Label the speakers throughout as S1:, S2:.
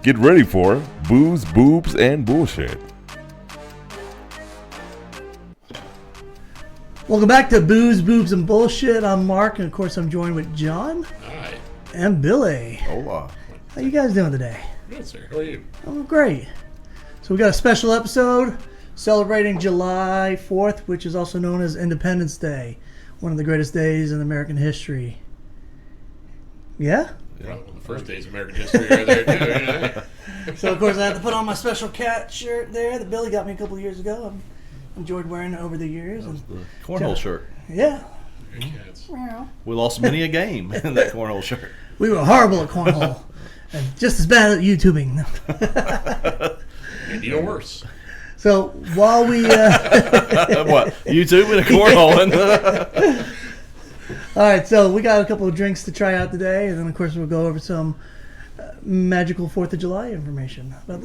S1: Get ready for Booze, Boobs, and Bullshit.
S2: Welcome back to Booze, Boobs, and Bullshit. I'm Mark, and of course I'm joined with John.
S3: Hi.
S2: And Billy.
S1: Hola.
S2: How you guys doing today?
S3: Good, sir. How are you?
S2: Oh, great. So we got a special episode celebrating July 4th, which is also known as Independence Day. One of the greatest days in American history. Yeah?
S3: Well, one of the first days of American history right there, too. You know?
S2: So, of course, I had to put on my special cat shirt there that Billy got me a couple of years ago. I've enjoyed wearing it over the years.
S4: That was the cornhole shirt.
S2: Yeah.
S3: Cats.
S4: We lost many a game in that cornhole shirt.
S2: We were horrible at cornhole. And just as bad at YouTubing.
S3: And even worse.
S2: So while we
S4: What? YouTube and a cornhole.
S2: all right, so we got a couple of drinks to try out today, and then of course we'll go over some magical 4th of July information. How about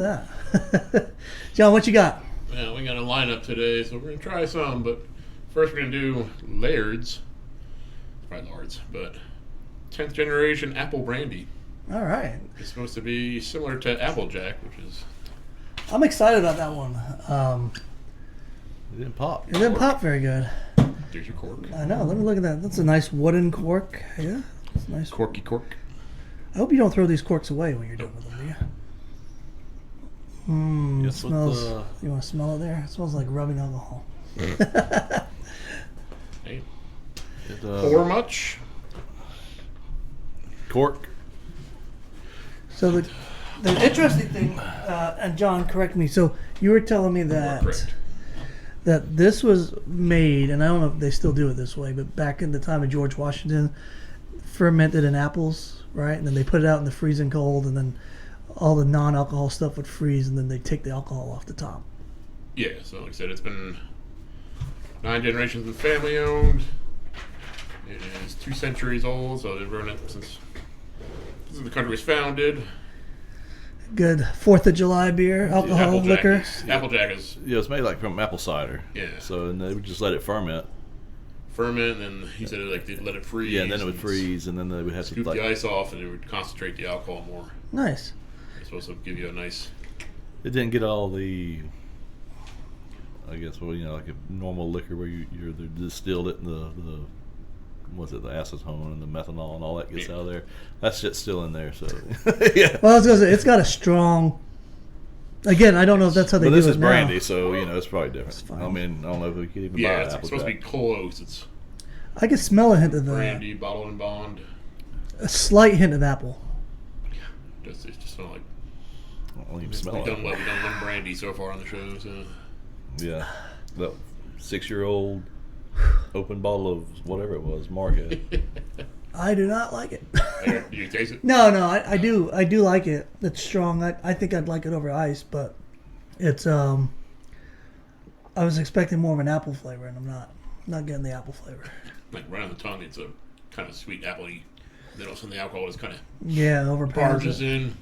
S2: that? John, what you got?
S3: Well, we got a lineup today, so we're going to try some, but first we're going to do Laird's. Probably Lords, but 10th generation apple brandy.
S2: All right,
S3: It's supposed to be similar to Applejack, which is...
S2: I'm excited about that one.
S4: It didn't pop.
S2: It didn't pop very good.
S3: There's your cork.
S2: I know. Let me look at that. That's a nice wooden cork. Yeah, it's nice.
S3: Corky cork.
S2: I hope you don't throw these corks away when you're done with them, do you? It
S4: Guess what
S2: smells.
S4: the-
S2: You want to smell it there? It smells like rubbing alcohol.
S3: Hey,
S4: It,
S3: pour much?
S4: cork.
S2: So the interesting thing, and John, correct me. So you were telling me
S3: Correct.
S2: that this was made, and I don't know if they still do it this way, but back in the time of George Washington, fermented in apples, right? And then they put it out in the freezing cold, and then all the non-alcohol stuff would freeze, and then they take the alcohol off the top.
S3: Yeah, so like I said, it's been 9 generations of family owned. It is 2 centuries old, so they've run it since the country was founded.
S2: Good 4th of July beer, alcohol, liquor.
S3: Applejack is
S4: Yeah, it's made like from apple cider.
S3: Yeah.
S4: So and they would just let it ferment.
S3: ferment, and then he said they'd let it freeze.
S4: Yeah, and then it would freeze, and then they would have to
S3: Scoop
S4: like.
S3: the ice off, and it would concentrate the alcohol more.
S2: Nice.
S3: It's supposed to give you a nice...
S4: It didn't get all the. I guess like a normal liquor where you're distilled it and the what's it, the acetone and the methanol and all that gets out of there. That shit's still in there, so yeah.
S2: Well, I was gonna say it's got a strong. Again, I don't know if that's how they
S4: But
S2: do
S4: this
S2: it
S4: is
S2: now.
S4: brandy, so it's probably different.
S2: fine.
S4: I mean, I don't know if we could even buy
S3: Yeah,
S4: an
S3: it's
S4: apple
S3: supposed to be
S4: jack.
S3: close. It's
S2: I can smell a hint of
S3: brandy, bottled and bond.
S2: a slight hint of apple.
S3: It just smell like...
S4: I don't even smell
S3: We've done
S4: it.
S3: well. We've done one brandy so far on the show, so...
S4: Yeah, that 6-year-old open bottle of whatever it was, Market.
S2: I do not like it.
S3: Do you taste it?
S2: No, I do like it. It's strong. I think I'd like it over ice, but it's I was expecting more of an apple flavor, and I'm not getting the apple flavor.
S3: Like right on the tongue, it's a kind of sweet appley. Then all of a sudden the alcohol is kind of
S2: Yeah, overpowers
S3: barges
S2: it.
S3: in.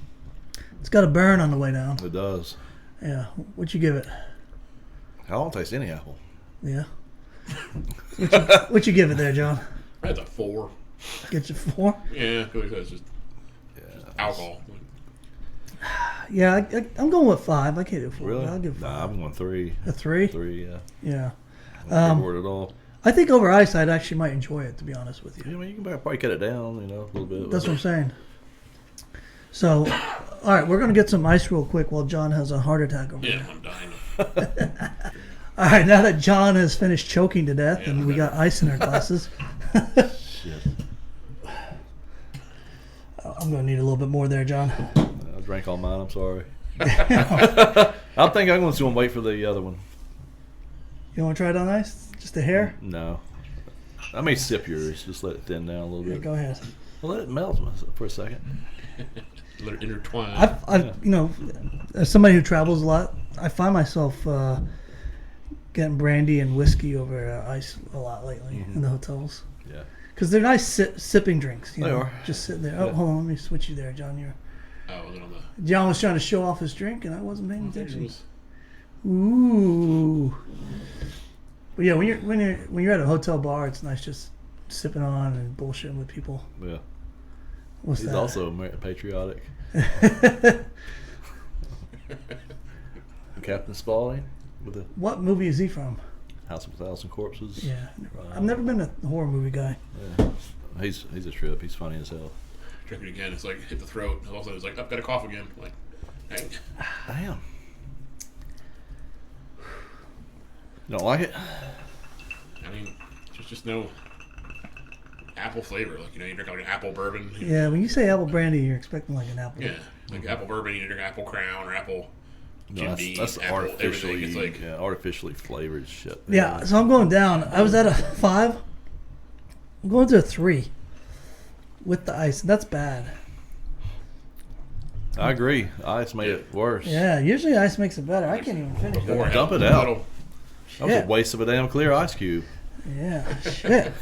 S2: It's got a burn on the way down.
S4: It does.
S2: Yeah, what you give it?
S4: I don't taste any apple.
S2: Yeah. What you give it there, John?
S3: That's a 4.
S2: Get you 4?
S3: Yeah, because it's just
S4: Yeah.
S3: alcohol.
S2: Yeah, I'm going with 5. I can't do 4.
S4: Really?
S2: I'll give 5.
S4: Nah, I'm going 3.
S2: A 3?
S4: 3, yeah.
S2: Yeah.
S4: Not bored at all.
S2: I think over ice, I'd actually might enjoy it, to be honest with you.
S4: Yeah, I mean, you can probably cut it down, a little bit.
S2: That's what I'm saying. So, all right, we're going to get some ice real quick while John has a heart attack over
S3: Yeah,
S2: there.
S3: I'm dying.
S2: All right, now that John has finished choking to death
S3: Yeah,
S2: and we got ice in our glasses,
S4: Shit.
S2: I'm going to need a little bit more there, John.
S4: I drank all mine, I'm sorry. I think I'm just going to wait for the other one.
S2: You want to try it on ice? Just a hair?
S4: No. I may sip yours. Just let it thin down a little
S2: Yeah,
S4: bit.
S2: go ahead.
S4: Well, let it melt for a second.
S3: Let it intertwine.
S2: I've as somebody who travels a lot, I find myself getting brandy and whiskey over ice a lot lately in the hotels.
S4: Yeah.
S2: Because they're nice sipping drinks.
S4: They are.
S2: Just sitting there. Oh,
S4: Yeah.
S2: hold on. Let me switch you there, John.
S3: Oh, was it on the...
S2: John was trying to show off his drink, and I wasn't paying
S3: There it
S2: attention.
S3: was.
S2: Ooh. But yeah, when you're at a hotel bar, it's nice just sipping on and bullshitting with people.
S4: Yeah.
S2: What's
S4: He's
S2: that?
S4: also patriotic. Captain Spaulding with the
S2: What movie is he from?
S4: House of a Thousand Corpses.
S2: Yeah, I've never been a horror movie guy.
S4: Yeah. He's a trip. He's funny as hell.
S3: Drink it again. It's like hit the throat. Also, it's like I've got a cough again. Like, dang.
S4: Damn. You don't like it?
S3: I mean, there's just no apple flavor. Like, you drink like an apple bourbon.
S2: Yeah, when you say apple brandy, you're expecting like an apple.
S3: Yeah, like apple bourbon. You drink apple crown or apple.
S4: No,
S3: Jim
S4: that's
S3: Beam, apple,
S4: artificially,
S3: everything. It's like
S4: artificially flavored shit.
S2: Yeah, so I'm going down. I was at a 5. I'm going to a 3 with the ice. That's bad.
S4: I agree. Ice made it worse.
S2: Yeah, usually ice makes it better. I can't even finish it.
S3: more
S4: Dump it
S3: apple
S4: out.
S3: metal.
S4: That was a waste of a damn clear ice cube.
S2: Yeah, shit.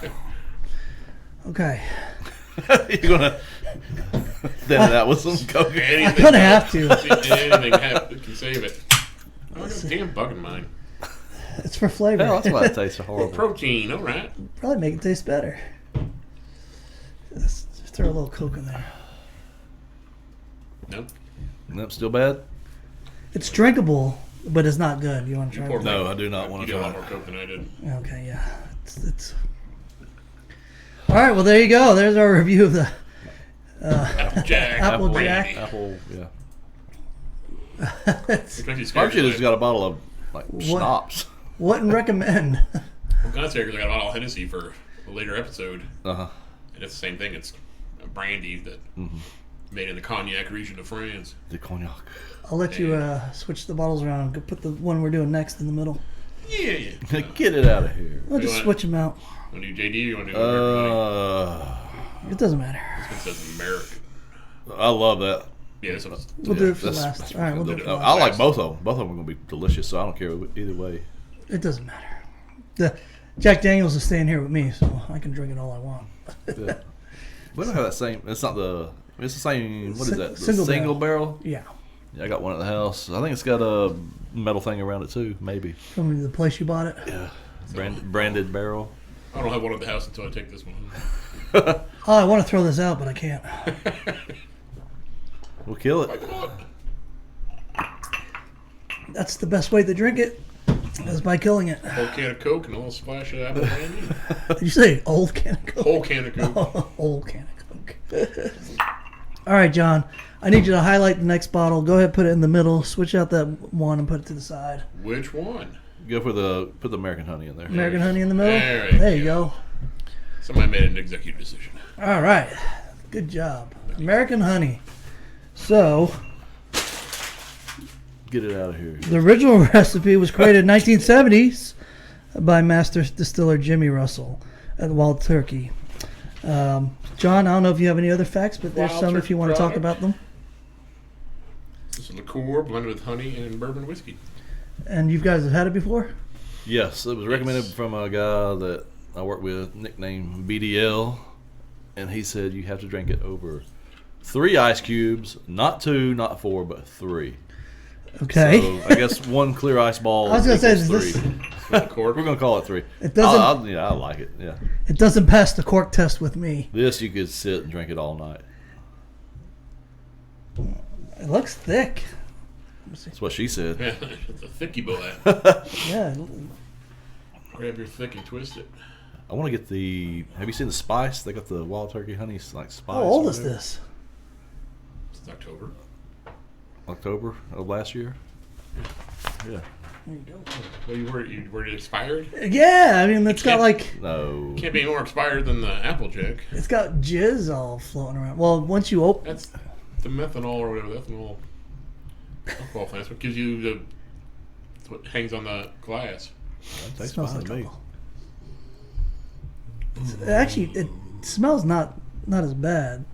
S2: Okay.
S4: You're gonna thin it out with some Coke.
S2: I'm gonna have to.
S3: Anything can save it. I got a damn bug in mine.
S2: It's for flavor.
S4: Hell, that's why it tastes so
S3: More
S4: horrible.
S3: protein. All right.
S2: Probably make it taste better. Just throw a little Coke in there.
S3: Nope.
S4: Nope, still bad?
S2: It's drinkable, but it's not good. You want to try
S3: pour
S2: it?
S4: No, I do not want
S3: You
S4: to
S3: did a
S4: try
S3: lot
S4: it.
S3: more coke than I did.
S2: Okay, yeah. It's... All right, well, there you go. There's our review of the
S3: Applejack.
S2: Applejack.
S4: Apple, yeah.
S2: It's-
S3: It makes you
S4: Sparky
S3: scared.
S4: just got a bottle of like schnapps.
S2: Wouldn't recommend.
S3: I'm kind of scared because I got a bottle of Hennessy for a later episode.
S4: Uh-huh.
S3: And it's the same thing. It's a brandy that made in the cognac region of France.
S4: The cognac.
S2: I'll let you switch the bottles around and go put the one we're doing next in the middle.
S3: Yeah.
S4: Get it out of here.
S2: We'll just
S3: want-
S2: switch them out.
S3: Want to do JD or you want to do everybody?
S2: It doesn't matter.
S3: This one says American.
S4: I love that.
S3: Yeah, this one's
S2: We'll do it for
S4: that's-
S2: last. All right, we'll do it for
S4: I
S2: last.
S4: like both of them. Both of them are going to be delicious, so I don't care either way.
S2: It doesn't matter. The Jack Daniels is staying here with me, so I can drink it all I want.
S4: Yeah. We don't have that same. It's not the. It's the same. What is that? The
S2: Single
S4: single barrel.
S2: Yeah,
S4: Yeah, I got one at the house. I think it's got a metal thing around it too. Maybe.
S2: from the place you bought it.
S4: Yeah. Branded barrel.
S3: I don't have one at the house until I take this one.
S2: Oh, I want to throw this out, but I can't.
S4: We'll kill it.
S2: That's the best way to drink it, is by killing it.
S3: Whole can of Coke and a little splash of apple brandy.
S2: Did you say old can of Coke?
S3: Whole can of Coke.
S2: Old can of Coke. All right, John. I need you to highlight the next bottle. Go ahead, put it in the middle. Switch out that one and put it to the side.
S3: Which one?
S4: Go for put the American honey in there.
S2: American honey in the middle.
S3: There
S2: you go.
S3: Somebody made an executive decision.
S2: All right. Good job. American honey. So,
S4: Get it out of here.
S2: the original recipe was created in 1970s by master distiller Jimmy Russell at Wild Turkey. John, I don't know if you have any other facts, but there's
S3: Wild
S2: some if
S3: Turkey
S2: you want to talk
S3: product.
S2: about them.
S3: This is liqueur blended with honey and bourbon whiskey.
S2: And you guys have had it before?
S4: Yes, it was recommended from a guy that I work with, nicknamed BDL, and he said you have to drink it over 3 ice cubes, not 2, not 4, but 3.
S2: Okay.
S4: So I guess 1 clear ice ball.
S2: I was gonna say,
S4: equals
S2: is this-
S4: 3.
S3: Liqueur.
S4: We're gonna call it 3.
S2: It doesn't-
S4: I like it. Yeah,
S2: It doesn't pass the cork test with me.
S4: this you could sit and drink it all night.
S2: It looks thick.
S4: That's what she said.
S3: Yeah, it's a thickie boy.
S2: Yeah.
S3: Grab your thick and twist it.
S4: I want to get the. Have you seen the spice? They got the wild turkey honey like spice.
S2: How old
S4: or
S2: is
S4: whatever.
S2: this?
S3: It's October.
S4: October of last year. Yeah.
S2: There you go.
S3: Well, you were it expired?
S2: Yeah, I mean, it's got like,
S4: No.
S3: Can't be any more expired than the Applejack.
S2: it's got jizz all floating around. Well, once you open,
S3: That's the methanol or whatever. The ethanol alcohol thing. That's what gives you the. That's what hangs on the glass.
S4: That
S2: it
S4: tastes
S2: smells
S4: fine
S2: like
S4: to me.
S2: alcohol. Actually, it smells not as bad.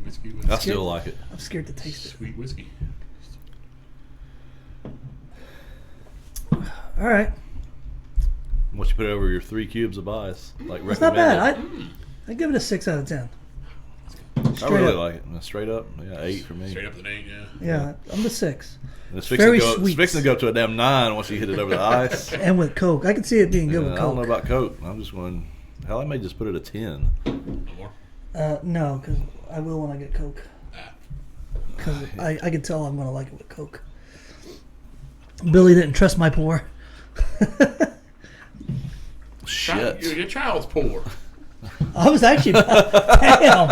S3: Whiskey with
S4: I still like it.
S2: I'm scared to taste it.
S3: sweet whiskey.
S2: All right,
S4: Once you put it over your 3 cubes of ice, like
S2: it's not bad.
S4: recommended.
S2: I give it a 6 out of 10.
S4: I
S2: Straight
S4: really
S2: up.
S4: like it. Straight up, yeah, 8 for me.
S3: Straight up the name, yeah.
S2: Yeah, I'm the 6.
S4: And it's
S2: Very
S4: fixing
S2: sweet.
S4: to go to a damn 9 once you hit it over the ice.
S2: And with Coke, I can see it being good
S4: Yeah,
S2: with
S4: I don't know
S2: Coke.
S4: about Coke. I'm just going. Hell, I may just put it a 10.
S3: No more.
S2: No, because I will when I get Coke.
S3: Ah.
S2: Because I can tell I'm going to like it with Coke. Billy didn't trust my pour.
S4: Shit.
S3: Your child's poor.
S2: I was actually... Damn.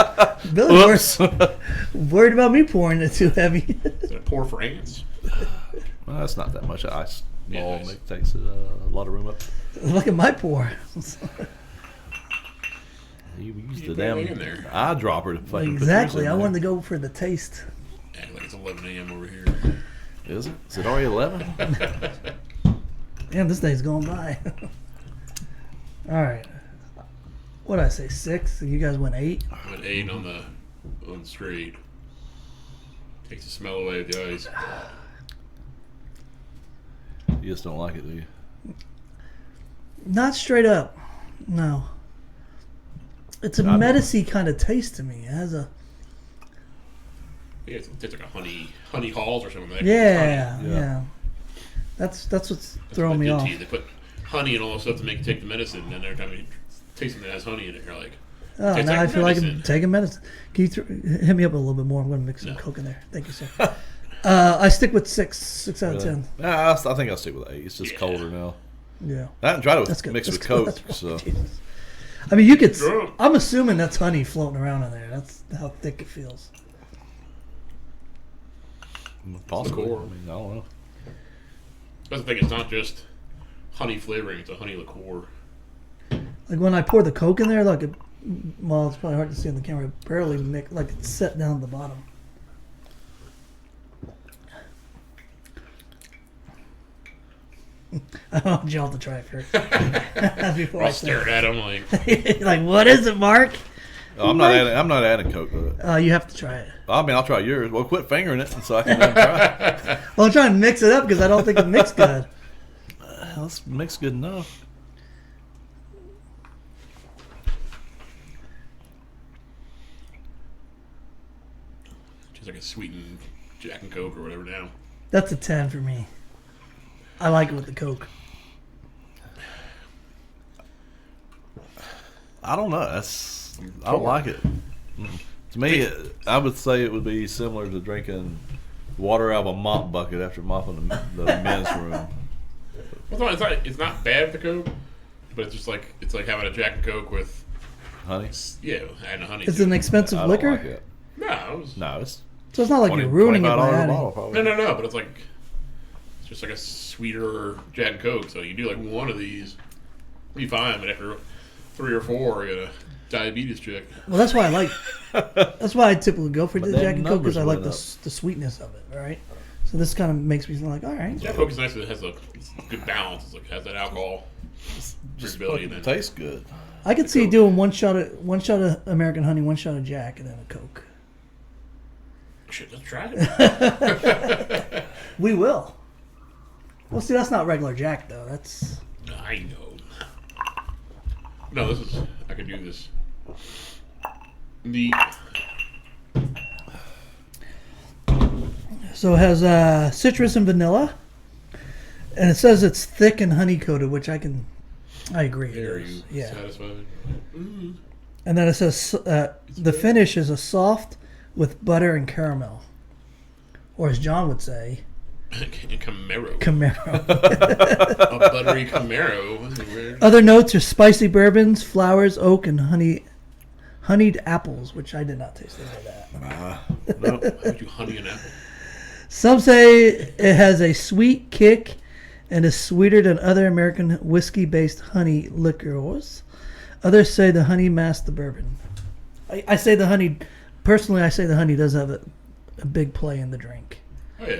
S2: Billy was worried about me pouring it too heavy.
S3: Is it poor for ants?
S4: Well, that's not that much ice.
S3: Yeah,
S4: Ball
S3: nice.
S4: takes a lot of room up.
S2: Look at my pour.
S4: You used
S3: You
S4: the
S3: put it in
S4: damn
S3: there.
S4: eyedropper to fucking
S2: Exactly.
S4: put yours
S2: I
S4: in
S2: wanted to
S4: there.
S2: go for the taste.
S3: Act like it's 11 a.m. over here.
S4: Is it? Is it already 11?
S2: Damn, this day's going by. All right. What did I say, 6? And you guys went 8?
S3: I went 8 on the straight. Takes the smell away of the ice.
S4: You just don't like it, do you?
S2: Not straight up. No. It's a medicine kind of taste to me. It has a...
S3: Yeah, it's like a honey halls or something like that.
S2: Yeah,
S4: Yeah.
S2: yeah. That's what's
S3: That's
S2: throwing
S3: what
S2: me
S3: they did
S2: off.
S3: to you. They put honey and all this stuff to make you take the medicine, and then every time you taste something that has honey in it, you're like,
S2: Oh,
S3: tastes
S2: now
S3: like
S2: I feel like I'm
S3: medicine.
S2: taking medicine. Can you hit me up a little bit more? I'm going to mix some
S3: No.
S2: Coke in there. Thank you, sir. I stick with 6 out of
S4: Really?
S2: 10.
S4: Nah, I think I'll stick with 8. It's just
S3: Yeah.
S4: colder now.
S2: Yeah.
S4: I haven't tried
S2: That's
S4: to
S2: good.
S4: mix
S2: That's
S4: with
S2: good.
S4: Coke,
S2: That's
S4: so
S2: Jesus. I mean, you could...
S3: Drunk.
S2: I'm assuming that's honey floating around in there. That's how thick it feels.
S4: possibly. I
S3: Liqueur.
S4: mean, I don't know.
S3: That's the thing. It's not just honey flavoring; it's a honey liqueur.
S2: Like when I pour the Coke in there, like it, well, it's probably hard to see on the camera. It barely mix, like it's set down at the bottom. I want y'all to try it first. Before
S3: I'll
S2: I say
S3: stare at him like,
S2: it. Like, what is it, Mark?
S4: Oh, I'm not adding Coke to it.
S2: You have to try it.
S4: I mean, I'll try yours. Well, quit fingering it so I can try it.
S2: Well, I'm trying to mix it up because I don't think it mixed good.
S4: Let's mix good enough.
S3: just like a sweetened Jack and Coke or whatever. Now,
S2: That's a 10 for me. I like it with the Coke.
S4: I don't know. I don't like it. To me, I would say it would be similar to drinking water out of a mop bucket after mopping the men's room.
S3: well, it's not bad with the Coke, but it's just like having a Jack and Coke with
S4: Honey?
S3: adding honey.
S2: It's
S3: to
S2: an
S3: it.
S2: expensive
S4: I don't
S2: liquor,
S4: like it.
S3: No,
S4: No, it's
S2: so it's not like you're ruining it by
S4: $25 a
S2: adding.
S4: bottle, probably.
S3: no, but it's just like a sweeter Jack and Coke. So you do like one of these, be fine. But after 3 or 4, you get a diabetes check.
S2: Well, that's why I like. That's why I typically go for
S4: But
S2: the
S4: them
S2: Jack and Coke because I like
S4: numbers
S2: the sweetness of it, right? So this kind of makes me feel like, all right,
S3: Jack and Coke is nice. It has it's a good balance. It's like has that alcohol
S4: Just
S3: drinkability.
S4: fucking
S3: And then
S4: tastes good.
S2: I could see
S3: Coke.
S2: doing one shot of American honey, one shot of Jack, and then a Coke.
S3: shit, let's try it.
S2: We will. Well, see, that's not regular Jack though. That's
S3: I know. No, I can do this. Neat.
S2: so it has citrus and vanilla, and it says it's thick and honey coated, which I agree. It
S3: Are
S2: is.
S3: you
S2: Yeah.
S3: satisfied? Mm.
S2: And then it says the finish is a soft with butter and caramel, or as John would say,
S3: Camaro.
S2: Camaro.
S3: A buttery Camaro. That's weird.
S2: Other notes are spicy bourbons, flowers, oak, and honeyed apples, which I did not taste any of that.
S4: Nope.
S3: How would you honey an apple?
S2: Some say it has a sweet kick and is sweeter than other American whiskey-based honey liqueurs. Others say the honey masks the bourbon. I say the honey. Personally, I say the honey does have a big play in the drink.
S3: Oh yeah.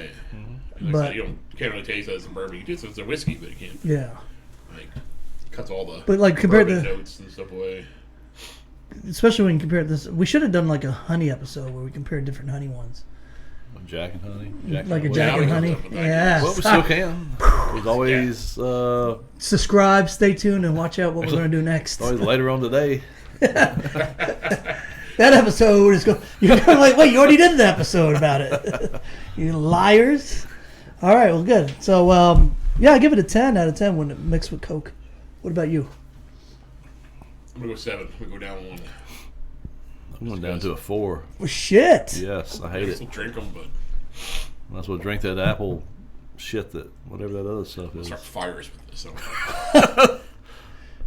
S3: Like I
S2: But-
S3: said, you can't really taste that as a bourbon. You taste it as a whiskey, but you can't
S2: Yeah,
S3: like cuts all the
S2: but like compared
S3: bourbon
S2: to,
S3: notes and stuff away.
S2: especially when you compare this, we should have done like a honey episode where we compared different honey ones,
S4: Jack and honey. Jack
S2: like a
S4: and
S2: Jack
S3: Yeah,
S2: and
S3: we
S2: honey.
S3: can do that.
S2: Yeah.
S4: Well, we still can. There's always
S2: Subscribe, stay tuned, and watch out what we're going to do next.
S4: always later on today.
S2: That episode is going. You're going like, wait, you already did the episode about it. You liars. All right, well, good. So, yeah, I give it a 10 out of 10 when it mixed with Coke. What about you?
S3: I'm gonna go 7. I'm gonna go down 1.
S4: I'm going down to a 4.
S2: Well, shit.
S4: Yes, I
S3: I
S4: hate
S3: can
S4: it.
S3: still drink them, but
S4: Might as well drink that apple shit, that whatever that other stuff
S3: I'll
S4: is.
S3: start fires with this. So.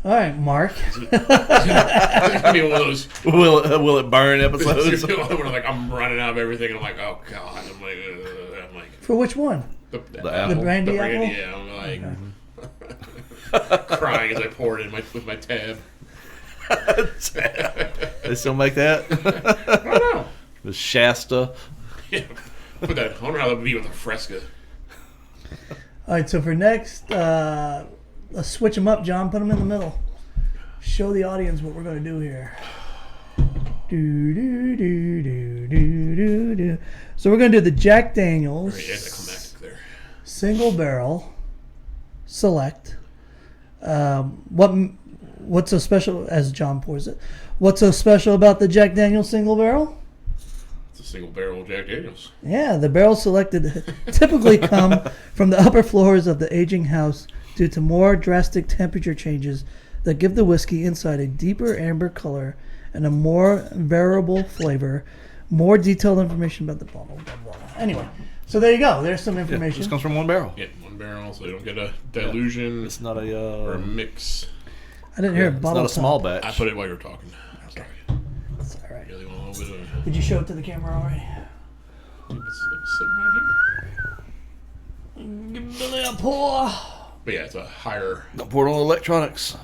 S2: All right, Mark.
S3: It's gonna be one of those.
S4: Will it burn
S3: It's
S4: episodes?
S3: gonna be one where like I'm running out of everything, and I'm like, oh god, I'm like
S2: For which one?
S3: the
S4: apple.
S2: The brandy
S3: the
S2: apple?
S3: Yeah, I'm like crying as I pour it in with my tab.
S4: They still make that?
S3: I don't know.
S4: The Shasta.
S3: Yeah, put that. I wonder how that would be with a Fresca.
S2: All right, so for next, let's switch them up, John. Put them in the middle. Show the audience what we're going to do here. Do, do, do, do, do, do, do. So we're going to do the Jack Daniels
S3: Right, there's a climactic there.
S2: single barrel select. What's so special, as John pours it, what's so special about the Jack Daniels single barrel?
S3: It's a single barrel Jack Daniels.
S2: Yeah, the barrels selected typically come from the upper floors of the aging house due to more drastic temperature changes that give the whiskey inside a deeper amber color and a more variable flavor. More detailed information about the bottle. Blah, blah, blah. Anyway, so there you go. There's some
S4: Yeah,
S2: information.
S4: this comes from one barrel.
S3: Yeah, one barrel, so they don't get a dilution
S4: It's not
S3: or a
S4: a.
S3: mix.
S2: I didn't hear a
S4: It's
S2: bottle.
S4: not a small
S2: top.
S3: I
S4: batch.
S3: put it while you were talking. Sorry.
S2: It's all right.
S3: Really want a little bit of.
S2: Did you show it to the camera already?
S3: It's sitting right here.
S2: Give Billy a pour.
S3: But yeah, it's a higher.
S4: Don't pour it on electronics.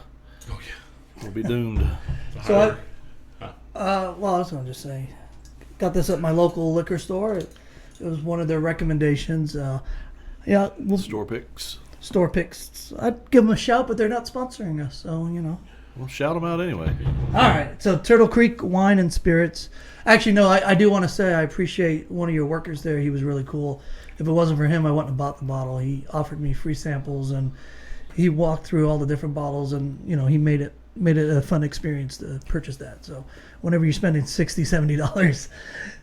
S3: Oh yeah.
S4: We'll be doomed.
S3: It's a
S2: So
S3: higher.
S2: Well, I was going to just say, got this at my local liquor store. It was one of their recommendations. Yeah, we'll
S4: Store picks.
S2: store picks. I'd give them a shout, but they're not sponsoring us, so you know.
S4: We'll shout them out anyway.
S2: All right, so Turtle Creek Wine and Spirits. Actually, no, I do want to say I appreciate one of your workers there. He was really cool. If it wasn't for him, I wouldn't have bought the bottle. He offered me free samples, and he walked through all the different bottles, and you know, he made it a fun experience to purchase that. So whenever you're spending $60, $70,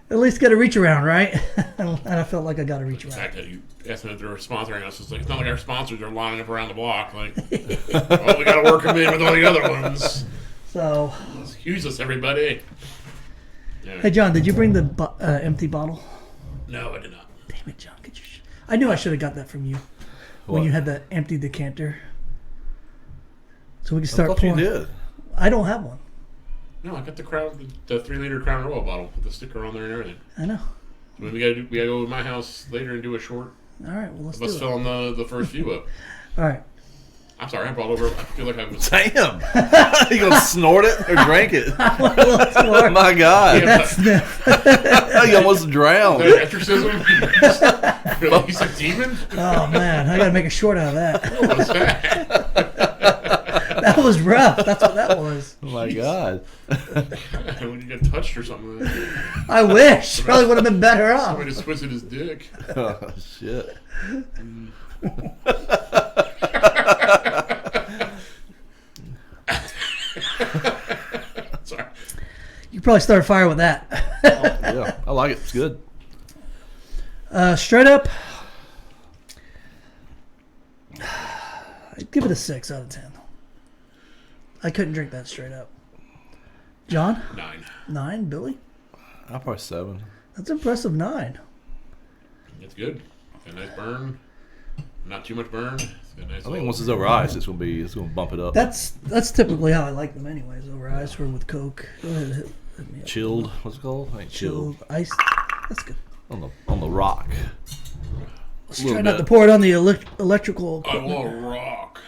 S2: at least get a reach around, right? And I felt like I got a reach
S3: The
S2: around.
S3: fact that you asked them if they were sponsoring us, it's like, it's not like our sponsors are lining up around the block. Like, well, we got to work them in with all the other ones.
S2: So,
S3: Use us, everybody. Yeah.
S2: hey John, did you bring the empty bottle?
S3: No, I did not.
S2: Damn it, John! Get your I knew I should have got that from you when
S4: What?
S2: you had that empty decanter. So we can
S4: I
S2: start
S4: thought you
S2: pouring.
S4: did.
S2: I don't have one.
S3: No, I got the 3-liter Crown Royal bottle with the sticker on there and everything.
S2: I know.
S3: So we gotta go to my house later and do a short.
S2: All right, well let's
S3: Let's
S2: do it.
S3: fill in the first few up.
S2: All right.
S3: I'm sorry, I brought over. I feel like I was.
S4: Damn! You gonna snort it or drink it?
S2: More.
S4: My God!
S3: Yeah,
S2: That's sniff.
S4: You almost drowned.
S3: That exorcism? He's a demon?
S2: Oh man, I gotta make a short out of that.
S3: What was that?
S2: That was rough. That's what that was.
S4: Oh my God!
S3: When you get touched or something,
S2: I wish. Probably would have been better off.
S3: somebody just twisted his dick.
S4: Oh shit!
S3: Sorry.
S2: You probably started fire with that.
S4: Yeah, I like it. It's good.
S2: Straight up, I'd give it a 6 out of 10. I couldn't drink that straight up. John?
S3: 9.
S2: 9, Billy?
S4: I'll probably 7.
S2: That's impressive. 9.
S3: It's good. Got a nice burn. Not too much burn. It's got a nice
S4: I think once it's over ice, it's gonna bump it up.
S2: That's typically how I like them anyways, over ice or with Coke. Go ahead, hit me up.
S4: Chilled. What's it called? I think chilled.
S2: Ice. That's good.
S4: On the rock.
S2: Let's
S4: Little
S2: try not
S4: bit.
S2: to pour it on the electrical
S3: I
S2: equipment.
S3: want to rock.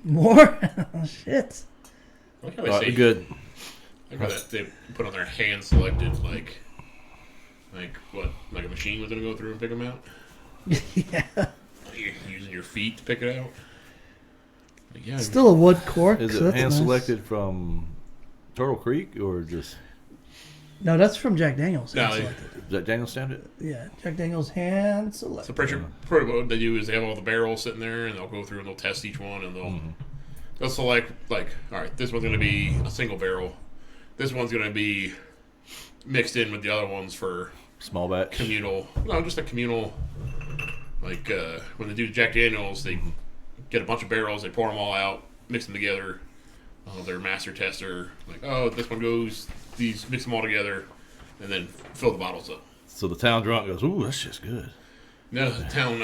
S2: More? Oh, shit.
S3: I like how they say
S4: Good.
S3: I like how that they put on their hand selected, like what? Like a machine was gonna go through and pick them out.
S2: Yeah.
S3: You're using your feet to pick it out. Like, yeah.
S2: Still a wood cork.
S4: Is
S2: so
S4: it
S2: that's
S4: hand
S2: nice.
S4: selected from Turtle Creek or just
S2: No, that's from Jack Daniels.
S3: No,
S2: hand
S3: they-
S2: selected.
S4: is that Daniel standard?
S2: Yeah, Jack Daniels hand selected.
S3: So pretty what they do is they have all the barrels sitting there, and they'll go through and they'll test each one, and they'll select like, all right, this one's gonna be a single barrel. This one's gonna be mixed in with the other ones for
S4: Small batch.
S3: communal. No, just a communal. Like when they do Jack Daniels, they get a bunch of barrels, they pour them all out, mix them together, their master tester. Like, oh, this one goes, these mix them all together, and then fill the bottles up.
S4: So the town drunk goes, ooh, that's just good.
S3: No, the town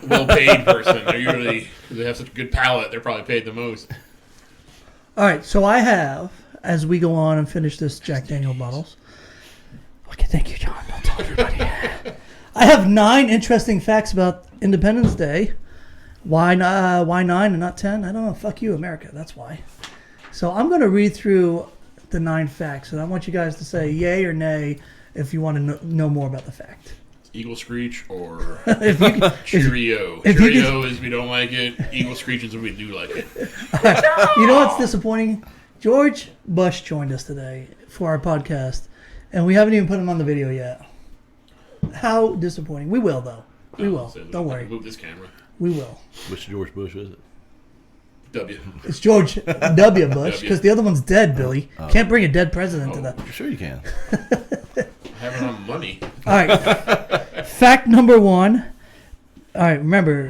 S3: well-paid person. They're usually, because they have such a good palate, they're probably paid the most.
S2: All right, so I have, as we go on and finish this Jack Daniel bottles. Okay, thank you, John. Don't tell everybody. I have 9 interesting facts about Independence Day. Why 9 and not 10? I don't know. Fuck you, America. That's why. So I'm going to read through the 9 facts, and I want you guys to say yay or nay if you want to know more about the fact.
S3: Eagle Screech or
S2: Cheerio.
S3: Cheerio. Cheerio is we don't like it. Eagle Screech is when we do like it.
S2: You know what's disappointing? George Bush joined us today for our podcast, and we haven't even put him on the video yet. How disappointing. We will, though. We will.
S3: So
S2: Don't worry.
S3: Move this camera.
S2: We will.
S4: Which George Bush is it?
S3: W.
S2: It's George W. Bush, because the other one's dead, Billy.
S4: Oh.
S2: Can't bring a dead president to that.
S4: Sure you can.
S3: Having on money.
S2: All right. Fact number 1. All right, remember,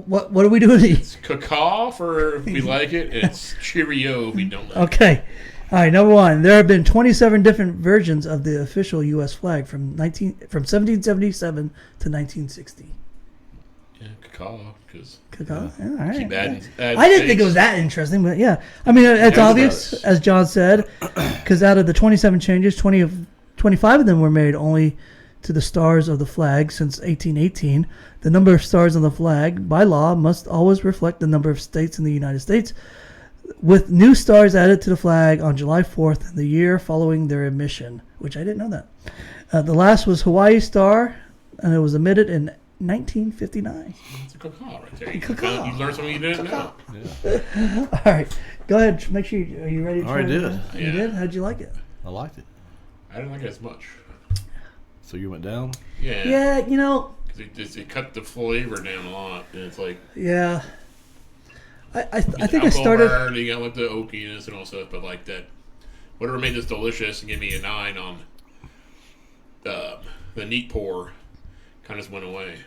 S2: what do we do with these?
S3: Cacao for if we like it. And it's Cheerio if we don't like it.
S2: Okay. All right, number 1. There have been 27 different versions of the official U.S. flag from 1777 to 1960.
S3: Yeah, cacao. Because
S2: Cacao? Yeah, all right.
S3: keep adding
S2: I didn't think it was that interesting, but yeah. I mean, it's
S3: Yeah,
S2: obvious,
S3: it does.
S2: as John said, because out of the 27 changes, 25 of them were made only to the stars of the flag since 1818. The number of stars on the flag, by law, must always reflect the number of states in the United States, with new stars added to the flag on July 4th, the year following their emission, which I didn't know that. The last was Hawaii Star, and it was emitted in 1959.
S3: It's a cacao right there.
S2: Cacao.
S3: You learned something you didn't know.
S4: Yeah.
S2: All right, go ahead. Make sure are you ready? To
S4: Already
S2: try
S4: did.
S2: it? You
S3: Yeah.
S2: did? How'd you like it?
S4: I liked it.
S3: I didn't like it as much.
S4: So you went down?
S3: Yeah.
S2: Yeah, you know.
S3: Because it cut the flavor down a lot. And it's like.
S2: Yeah. I think I
S3: alcohol
S2: started.
S3: burn, you got like the oakiness and all stuff, but like that. Whatever made this delicious and gave me a 9 on the neat pour kind of just went away.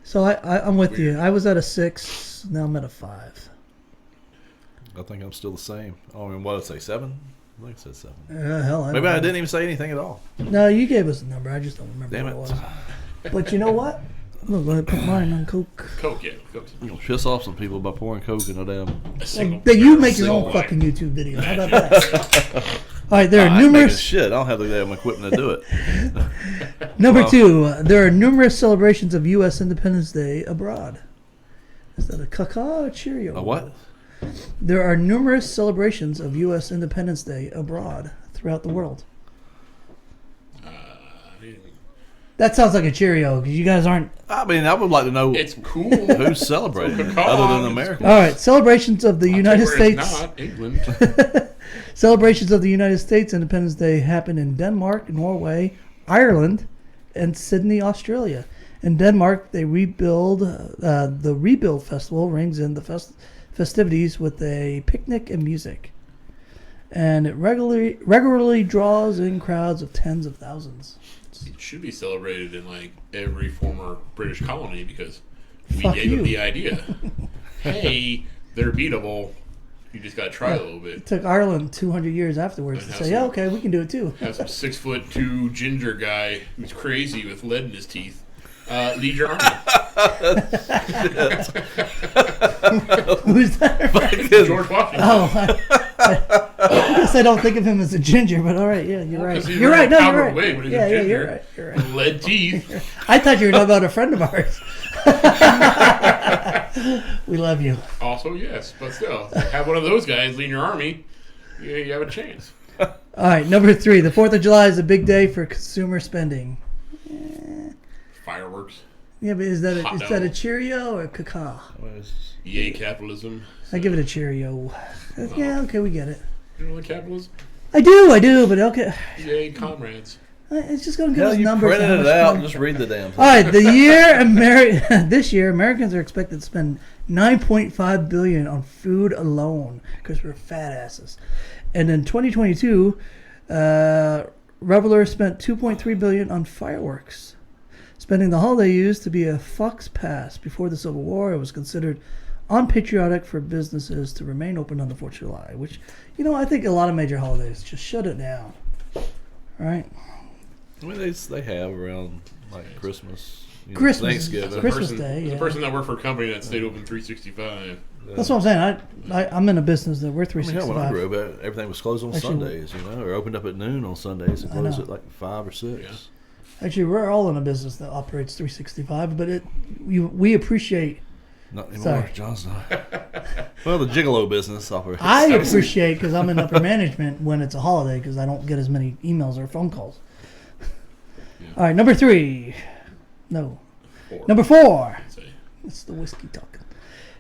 S2: So I'm with you. I was at a 6. Now I'm at a 5.
S4: I think I'm still the same. I mean, what did I say, 7? I think I said 7.
S2: Hell,
S4: Maybe
S2: don't
S4: I
S2: know.
S4: didn't even say anything at all.
S2: No, you gave us a number. I just don't remember
S4: Damn
S2: what
S4: it.
S2: it was. But you know what? Look, I put mine on Coke.
S3: Coke, yeah. Coke's
S4: You'll piss off some people by pouring Coke in a damn...
S3: a single.
S2: Then you make your
S3: single
S2: own
S3: wine.
S2: fucking YouTube video. How about that? All right, there
S4: I
S2: are
S4: ain't making
S2: numerous.
S4: shit. I don't have the damn equipment to do it.
S2: Number
S4: Well-
S2: 2, there are numerous celebrations of U.S. Independence Day abroad. Is that a cacao or Cheerio?
S4: A what?
S2: There are numerous celebrations of U.S. Independence Day abroad throughout the world.
S3: I mean,
S2: That sounds like a Cheerio because you guys aren't.
S4: I mean, I would like to know
S3: it's cool.
S4: who's celebrating
S3: Cacao,
S4: other than
S3: it's
S4: America.
S2: All right, celebrations of the United
S3: I'll tell you where
S2: States.
S3: It's not England.
S2: Celebrations of the United States Independence Day happen in Denmark, Norway, Ireland, and Sydney, Australia. In Denmark, they rebuild. The Rebuild Festival rings in the festivities with a picnic and music, and it regularly draws in crowds of tens of thousands.
S3: It should be celebrated in like every former British colony because we
S2: Fuck
S3: gave
S2: you.
S3: them the idea. Hey, they're beatable. You just got to try a little
S2: It
S3: bit.
S2: took Ireland 200 years afterwards to
S3: And
S2: say,
S3: have
S2: yeah,
S3: some-
S2: okay, we can do it too.
S3: Have some 6'2" ginger guy who's crazy with lead in his teeth. Lead your army.
S2: Who's that?
S3: George Washington.
S2: Oh, I guess I don't think of him as a ginger, but all right, yeah, you're right.
S3: 'cause he
S2: You're
S3: ran
S2: right. No,
S3: Albert
S2: you're right.
S3: Way when he was
S2: Yeah,
S3: a
S2: yeah,
S3: ginger.
S2: you're right. You're right.
S3: Lead teeth.
S2: I thought you were talking about a friend of ours. We love you.
S3: Also, yes, but still, have one of those guys lead your army. You have a chance.
S2: All right, number 3. The 4th of July is a big day for consumer spending.
S3: Fireworks.
S2: Yeah, but is that
S3: Hot
S2: is that a
S3: dog.
S2: Cheerio or a cacao?
S3: Yay, capitalism.
S2: I give it a Cheerio. Yeah, okay, we get it.
S3: You know what capitalism?
S2: I do, but okay.
S3: Yay, comrades.
S2: It's just going to give
S4: Hell,
S2: us
S4: you
S2: numbers.
S4: printed
S2: how
S4: it
S2: much
S4: out
S2: money-
S4: and just read the damn thing.
S2: All right, this year Americans are expected to spend $9.5 billion on food alone because we're fat asses. And in 2022, revelers spent $2.3 billion on fireworks. Spending the holiday used to be a fox pass. Before the Civil War, it was considered unpatriotic for businesses to remain open on the 4th of July, which, I think a lot of major holidays just shut it down. Right?
S4: I mean, they have around like Christmas,
S2: Christmas,
S4: Thanksgiving.
S2: Christmas Day.
S3: The
S2: Yeah.
S3: person that worked for a company that stayed open 365.
S2: That's what I'm saying. I'm in a business that we're
S4: I mean,
S2: 365.
S4: when I grew up, everything was closed on
S2: Actually,
S4: Sundays, or opened up at noon on Sundays and closed
S2: know.
S4: at like 5 or 6.
S3: Yeah.
S2: Actually, we're all in a business that operates 365, but we appreciate.
S4: Not anymore.
S2: Sorry.
S4: John's not. Well, the gigolo business operates.
S2: I appreciate because I'm in upper management when it's a holiday because I don't get as many emails or phone calls.
S3: Yeah.
S2: All right, number 3. No.
S3: 4.
S2: Number 4.
S3: I'd say.
S2: It's the whiskey talking.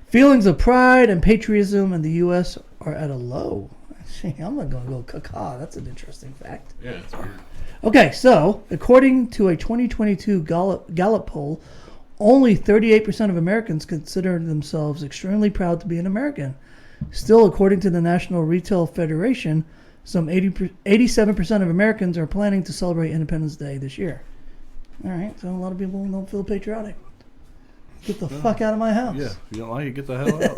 S2: Feelings of pride and patriotism in the U.S. are at a low. Gee, I'm not going to go caca. That's an interesting fact.
S3: Yeah, it's weird.
S2: Okay, so according to a 2022 Gallup poll, only 38% of Americans consider themselves extremely proud to be an American. Still, according to the National Retail Federation, some 87% of Americans are planning to celebrate Independence Day this year. All right, so a lot of people don't feel patriotic. Get the fuck out of my house.
S4: Yeah, if you don't like it, get the hell out.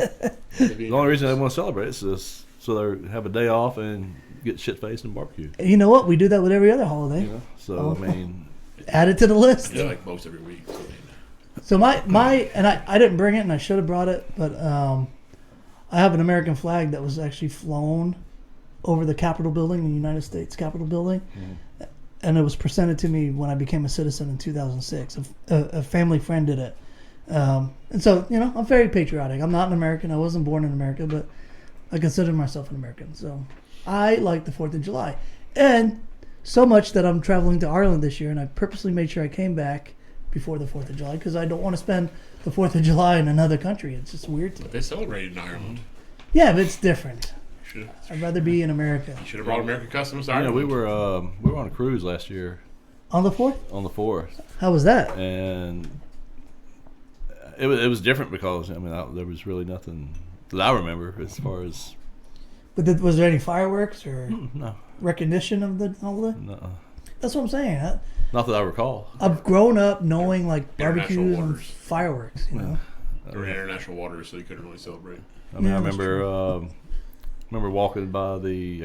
S4: The only reason they want to celebrate is just so they have a day off and get shit faced and barbecue.
S2: You know what? We do that with every other holiday.
S4: So I mean,
S2: Add it to the list.
S3: Yeah, like most every week.
S2: So my and I didn't bring it and I should have brought it, but I have an American flag that was actually flown over the Capitol building, the United States Capitol building, and it was presented to me when I became a citizen in 2006. A family friend did it, and so I'm very patriotic. I'm not an American. I wasn't born in America, but I consider myself an American. So I like the 4th of July, and so much that I'm traveling to Ireland this year, and I purposely made sure I came back before the 4th of July because I don't want to spend the 4th of July in another country. It's just weird to me.
S3: They celebrated in Ireland.
S2: Yeah, but it's different.
S3: Should've,
S2: I'd rather be in America.
S3: you should have brought American customs to
S4: yeah,
S3: Ireland.
S4: we were on a cruise last year
S2: On the 4th?
S4: on the 4th,
S2: How was that?
S4: and it was different because I mean there was really nothing that I remember as far as
S2: But was there any fireworks or
S4: no,
S2: recognition of the holiday?
S4: no,
S2: That's what I'm saying.
S4: not that I recall.
S2: I've grown up knowing like
S3: International
S2: barbecues and
S3: waters.
S2: fireworks,
S3: They were in international waters, so you couldn't really celebrate.
S4: I mean,
S2: Yeah,
S4: I
S2: that's
S4: remember walking by I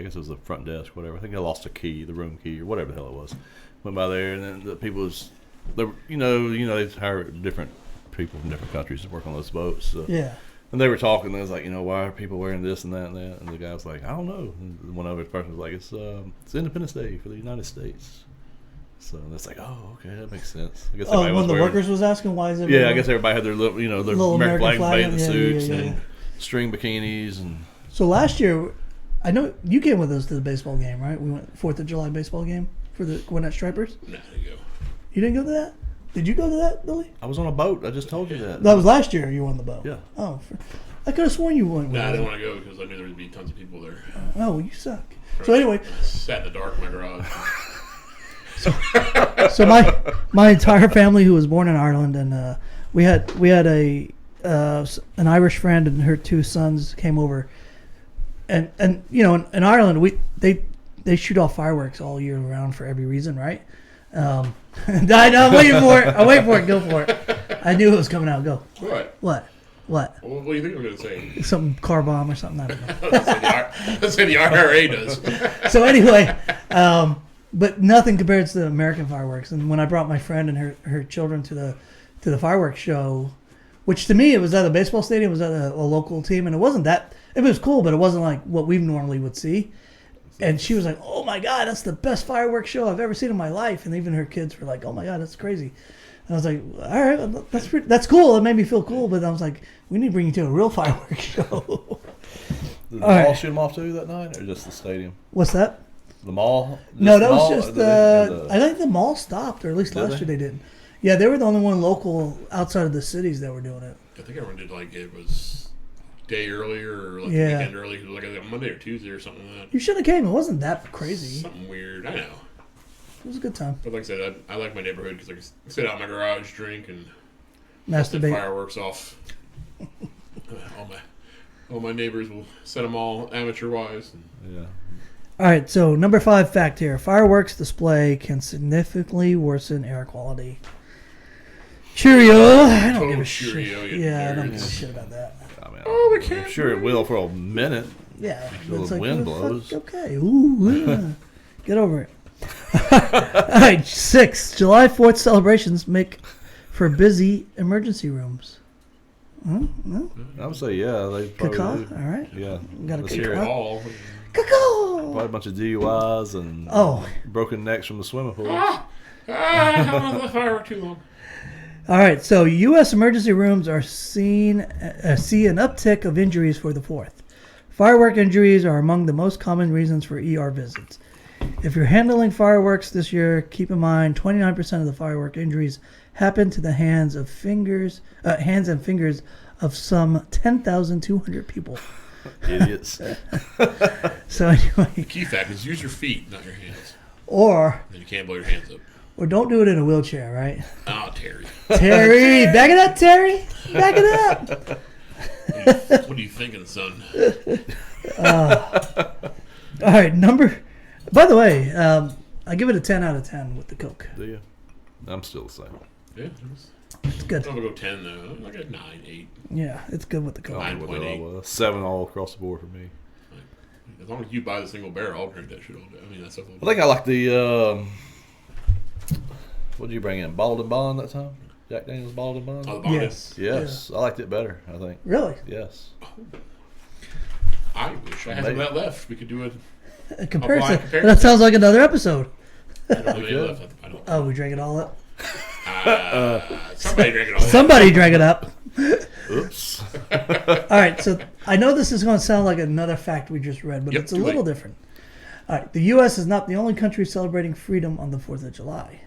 S4: guess it was the front desk, whatever. I think I lost a key, the room key, or whatever the hell it was. Went by there, and then the people they hire different people from different countries to work on those boats. So.
S2: Yeah.
S4: And they were talking. They was like, why are people wearing this and that and that? And the guy was like, I don't know. And one other person was like, it's Independence Day for the United States. So that's like, oh, okay, that makes sense. I guess everybody
S2: When
S4: was
S2: the
S4: wearing,
S2: workers was asking why is it?
S4: yeah, I guess everybody had their their
S2: Little
S4: American
S2: American
S4: flag
S2: flag,
S4: bathing
S2: yeah,
S4: suits
S2: yeah, yeah,
S4: and
S2: yeah.
S4: string bikinis and.
S2: So last year, I know you came with us to the baseball game, right? We went 4th of July baseball game for the Gwinnett Stripers.
S3: Nah, there you go.
S2: You didn't go to that? Did you go to that, Billy?
S4: I was on a boat. I just told you that.
S2: That was last year. You were on the boat.
S4: Yeah.
S2: Oh, I could have sworn you went.
S3: Nah, I
S2: with
S3: didn't
S2: us.
S3: want to go because I knew there would be tons of people there.
S2: Oh, you suck. So anyway,
S3: I sat in the dark in my garage.
S2: so my entire family who was born in Ireland, and we had an Irish friend and her 2 sons came over, and in Ireland they shoot off fireworks all year round for every reason, right? I know, I'm waiting for it. I'm waiting for it. Go for it. I knew it was coming out. Go.
S3: What?
S2: What?
S3: Well, what do you think I'm going to say?
S2: Some car bomb or something. I don't know.
S3: Let's say the IRA does.
S2: So anyway, but nothing compared to the American fireworks. And when I brought my friend and her children to the fireworks show, which to me it was at a baseball stadium, it was at a local team, and it wasn't that. It was cool, but it wasn't like what we normally would see. And she was like, "Oh my God, that's the best fireworks show I've ever seen in my life." And even her kids were like, "Oh my God, that's crazy." And I was like, "All right, that's cool." It made me feel cool, but I was like, "We need to bring you to a real fireworks show."
S4: Did the
S2: All
S4: mall
S2: right.
S4: shoot them off too that night, or just the stadium?
S2: What's that?
S4: The mall?
S2: No, that
S4: the
S2: was
S4: mall,
S2: just.
S4: or the-
S2: I think the mall stopped, or at least
S4: Did
S2: last
S4: they?
S2: year they did. Yeah, they were the only one local outside of the cities that were doing it.
S3: I think everyone did like it was day earlier or like
S2: Yeah.
S3: weekend early, like a Monday or Tuesday or something like that.
S2: You should have came. It wasn't that crazy.
S3: Something weird. I know.
S2: It was a good time.
S3: But like I said, I like my neighborhood because I can sit out in my garage, drink, and set
S2: Masturbate.
S3: fireworks off. all my neighbors will set them all amateur wise.
S4: Yeah.
S2: All right, so number 5 fact here: fireworks display can significantly worsen air quality. Cheerio. I don't
S3: Total
S2: give a
S3: Cheerio,
S2: shit.
S3: you
S2: Yeah, I don't give a
S3: nerds.
S2: shit about that.
S4: I mean,
S3: Oh, we
S4: I'm sure it will for a minute.
S2: Yeah.
S4: Until
S2: it's
S4: the wind
S2: oh,
S4: blows.
S2: fuck, okay. Ooh, yeah. Get over it. All right, 6. July 4th celebrations make for busy emergency rooms. No?
S4: I would say, yeah. They probably
S2: Caca?
S4: do.
S2: All right.
S4: Yeah.
S2: Got a
S4: Let's
S2: caca?
S4: hear it.
S3: All.
S2: Caca!
S4: Probably a bunch of DUIs and
S2: Oh.
S4: broken necks from the swimming pool.
S3: I haven't let the firework too long.
S2: All right, so U.S. emergency rooms are see an uptick of injuries for the 4th. Firework injuries are among the most common reasons for ER visits. If you're handling fireworks this year, keep in mind 29% of the firework injuries happen to the hands and fingers of some 10,200 people.
S4: Idiots.
S2: So anyway,
S3: The key fact is use your feet, not your hands.
S2: or
S3: Then you can't blow your hands up.
S2: don't do it in a wheelchair, right?
S3: Oh, Terry.
S2: Terry, back it up, Terry. Back it up.
S3: What are you thinking, son?
S2: All right, by the way, I give it a 10 out of 10 with the Coke.
S4: Do you? I'm still the same.
S3: Yeah.
S2: It's good.
S3: I'm going to go 10, though. Like a 9, 8.
S2: Yeah, it's good with the Coke.
S4: I don't know what the hell
S3: 9.8.
S4: it was. 7 all across the board for me.
S3: As long as you buy the single barrel, I'll drink that shit all day. I mean, that's
S4: I think I like the. What did you bring in? Bottled and Bond that time? Jack Daniels Bottled and Bond?
S3: Oh, the bond.
S2: Yes.
S4: I liked it better, I think.
S2: Really?
S4: Yes.
S3: I wish I had some of that left. We could do it.
S2: A comparison.
S3: blind comparison.
S2: That sounds like another episode.
S3: I don't have any
S4: could.
S3: left. I don't.
S2: Oh, we drank it all up?
S3: Somebody drank it all.
S2: Somebody drank it up.
S4: Oops.
S2: All right, so I know this is going to sound like another fact we just read, but
S3: Yep,
S2: it's a
S3: too
S2: little
S3: late.
S2: different. All right, the U.S. is not the only country celebrating freedom on the 4th of July.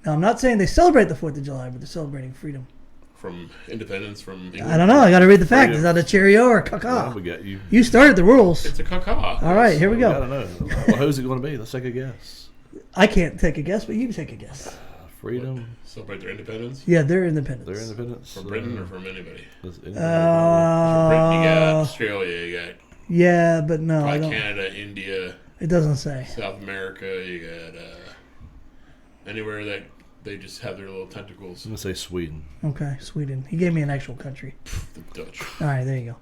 S2: Now, I'm not saying they celebrate the 4th of July, but they're celebrating freedom.
S3: From independence from England.
S2: I don't know. I got to read the fact.
S4: Freedom.
S2: Is that a Cheerio or a
S4: Yeah,
S2: caca?
S4: we got you.
S2: You started the rules.
S3: It's a caca.
S2: All right, here we
S4: We gotta
S2: go.
S4: know. Well, who's it going to be? Let's take a guess.
S2: I can't take a guess, but you can take a guess.
S4: Freedom.
S3: Celebrate their independence.
S2: Yeah, they're independent.
S4: Their independence.
S3: From Britain or from anybody?
S4: Does
S3: From Britain, you got
S2: Uh,
S3: Australia, you got
S2: yeah, but no, I
S3: probably
S2: don't.
S3: Canada, India,
S2: It doesn't say.
S3: South America, you got anywhere that they just have their little tentacles.
S4: I'm going to say Sweden.
S2: Okay, Sweden. He gave me an actual country.
S3: The Dutch.
S2: All right, there you go.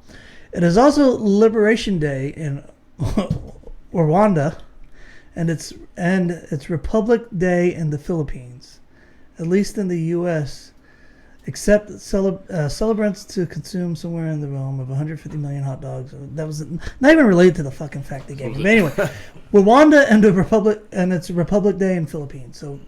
S2: It is also Liberation Day in Rwanda, and it's Republic Day in the Philippines. At least in the U.S., except celebrants to consume somewhere in the realm of 150 million hot dogs. That was not even related to the fucking fact they gave me. But anyway, Rwanda and the Republic, and it's Republic Day in Philippines. So,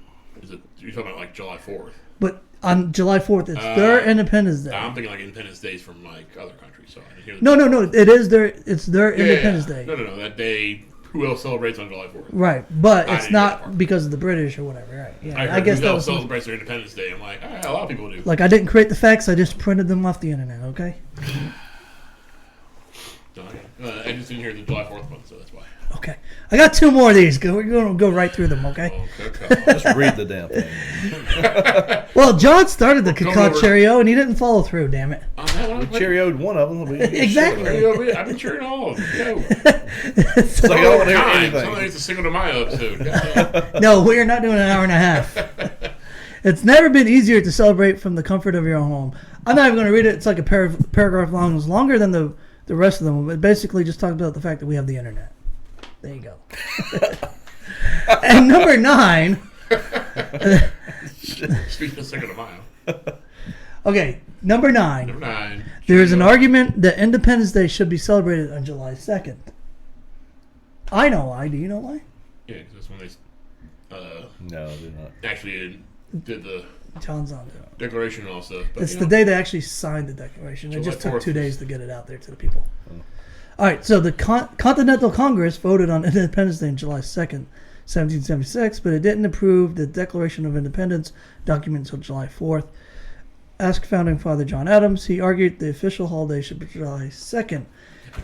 S3: Is it? You're talking about like July 4th?
S2: but on July 4th, it's their Independence Day.
S3: I'm thinking like Independence Days from like other countries. So I didn't hear
S2: No. It's their Independence Day.
S3: No. That day. Who else celebrates on July 4th?
S2: Right, but
S3: I
S2: it's
S3: didn't get that
S2: not
S3: part.
S2: because of the British or whatever. Right? Yeah,
S3: I
S2: I,
S3: heard
S2: guess
S3: who
S2: that
S3: else
S2: was
S3: celebrates their Independence Day. I'm like, a lot of people do.
S2: like I didn't create the facts. I just printed them off the internet. Okay.
S3: No, I just didn't hear the July 4th one, so that's why.
S2: Okay. I got 2 more of these. We're going to go right through them. Okay.
S3: Oh, okay.
S4: Just read the damn thing.
S2: Well, John started the
S3: Go
S2: cacao
S3: over.
S2: Cheerio and he didn't follow through. Damn it.
S4: We Cheerioed one of them.
S2: Exactly.
S3: I've been cheering all of them. Yo.
S4: It's like I don't want to hear
S3: Sometimes
S4: anything.
S3: it's a Cinco de Mayo episode. Goddamn.
S2: No, we are not doing an hour and a half. It's never been easier to celebrate from the comfort of your own home. I'm not even going to read it. It's like a paragraph long. It's longer than the rest of them. But basically just talking about the fact that we have the internet. There you go. And number 9.
S3: Speaking of Cinco de Mayo.
S2: Okay, number 9.
S3: Number 9.
S2: There is an argument that Independence Day should be celebrated on July 2nd. I know why. Do you know why?
S3: Yeah, because that's when they
S4: No, they're not.
S3: actually did the
S2: John's on it.
S3: declaration and all stuff. But,
S2: It's
S3: you
S2: the
S3: know,
S2: day they actually signed the declaration. It
S3: July
S2: just took
S3: 4th
S2: 2
S3: was-
S2: days to get it out there to the people. All right, so the Continental Congress voted on Independence Day on July 2nd, 1776, but it didn't approve the Declaration of Independence document until July 4th. Ask founding father John Adams. He argued the official holiday should be July 2nd.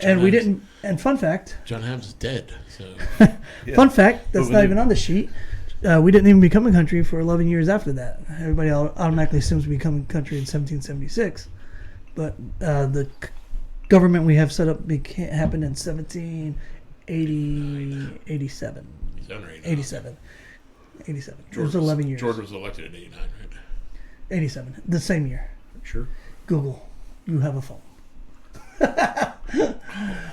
S2: And we didn't. And fun fact,
S3: John Adams is dead. So
S2: fun fact, that's
S4: But we
S2: not
S4: did-
S2: even on the sheet. We didn't even become a country for 11 years after that. Everybody automatically assumes we become a country in 1776. But the government we have set up happened in 87.
S3: he's under
S2: 87. 87. It was 11 years.
S3: George was elected in 89, right?
S2: 87. The same year.
S3: Sure.
S2: Google. You have a phone.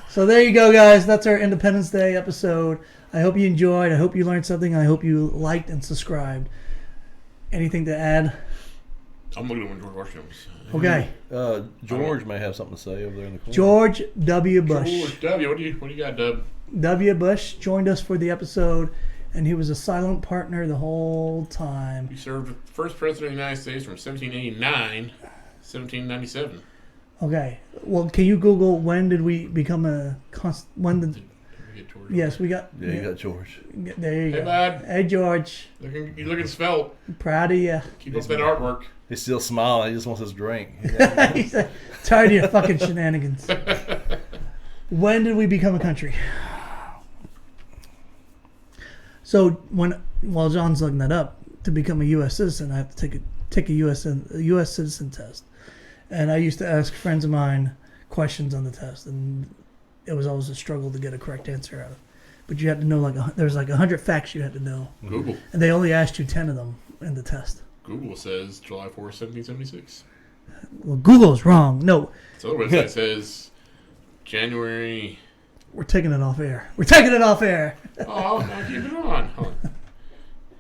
S2: So there you go, guys. That's our Independence Day episode. I hope you enjoyed. I hope you learned something. I hope you liked and subscribed. Anything to add?
S3: I'm looking at when George Washington was.
S2: Okay.
S4: George may have something to say over there in the corner.
S2: George W. Bush.
S3: George W. What do you got, Dub?
S2: W. Bush joined us for the episode, and he was a silent partner the whole time.
S3: He served as first president of the United States from 1789 to 1797.
S2: Okay. Well, can you Google when did we become a when did?
S3: We get George.
S2: Yes, we got.
S4: Yeah, you got George.
S2: There you
S3: Hey,
S2: go.
S3: bud.
S2: Hey, George.
S3: You're looking svelte.
S2: Proud of you.
S3: Keep up that artwork.
S4: He's still smiling. He just wants his drink.
S2: He's tired of your fucking shenanigans. When did we become a country? So while John's looking that up, to become a U.S. citizen, I have to take a U.S. citizen test. And I used to ask friends of mine questions on the test, and it was always a struggle to get a correct answer out of. But you had to know there was 100 facts you had to know,
S3: Google.
S2: and they only asked you 10 of them in the test.
S3: Google says July 4th, 1776.
S2: Well, Google's wrong. No,
S3: This other website says January.
S2: we're taking it off air. We're taking it off air.
S3: Oh, now keep it on. Hold on.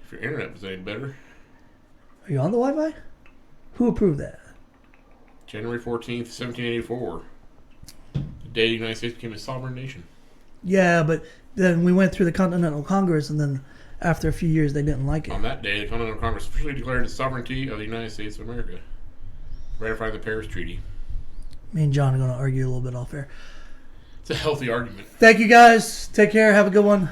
S3: If your internet was any better.
S2: Are you on the Wi-Fi? Who approved that?
S3: January 14th, 1784. The day the United States became a sovereign nation.
S2: Yeah, but then we went through the Continental Congress, and then after a few years, they didn't like it.
S3: On that day, the Continental Congress officially declared the sovereignty of the United States of America, ratifying the Paris Treaty.
S2: Me and John are going to argue a little bit off air.
S3: It's a healthy argument.
S2: Thank you, guys. Take care. Have a good one.